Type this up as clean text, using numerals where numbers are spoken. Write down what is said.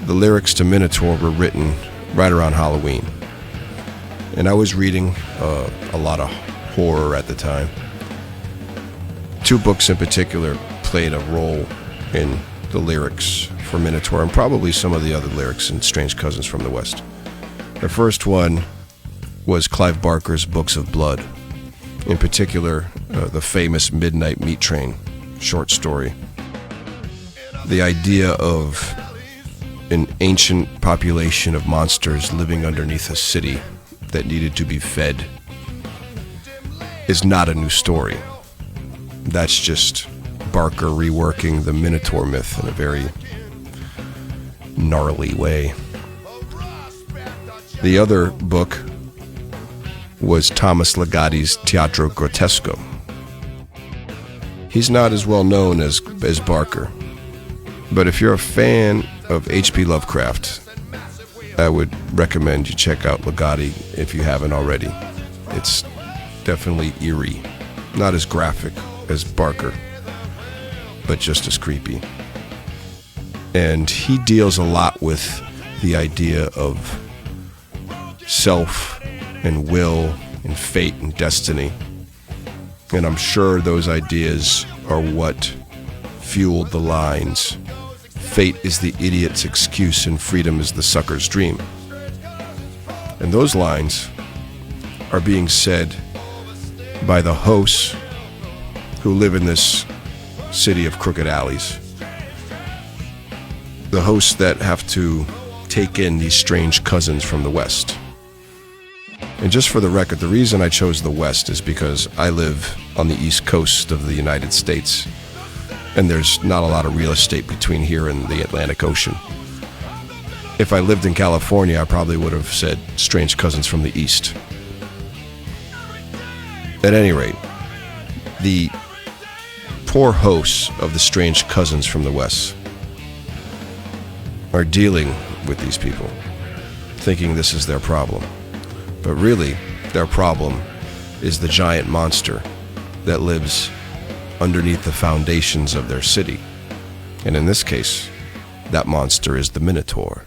the lyrics to Minotaur were written right around Halloween. And I was reading a lot of horror at the time. Two books in particular played a role in the lyrics for Minotaur, and probably some of the other lyrics in Strange Cousins from the West. The first one was Clive Barker's Books of Blood, in particular the famous Midnight Meat Train short story. The idea of an ancient population of monsters living underneath a city that needed to be fed is not a new story. That's just Barker reworking the Minotaur myth in a very gnarly way. The other book was Thomas Ligotti's Teatro Grotesco. He's not as well known as Barker, but if you're a fan of H.P. Lovecraft, I would recommend you check out Ligotti if you haven't already. It's definitely eerie, not as graphic as Barker, but just as creepy. And he deals a lot with the idea of self and will and fate and destiny. And I'm sure those ideas are what fueled the lines, "Fate is the idiot's excuse and freedom is the sucker's dream." And those lines are being said by the hosts who live in this city of crooked alleys. The hosts that have to take in these strange cousins from the West. And just for the record, the reason I chose the West is because I live on the East Coast of the United States, and there's not a lot of real estate between here and the Atlantic Ocean. If I lived in California, I probably would have said Strange Cousins from the East. At any rate, the poor hosts of the Strange Cousins from the West are dealing with these people, thinking this is their problem. But really, their problem is the giant monster that lives underneath the foundations of their city. And in this case, that monster is the Minotaur.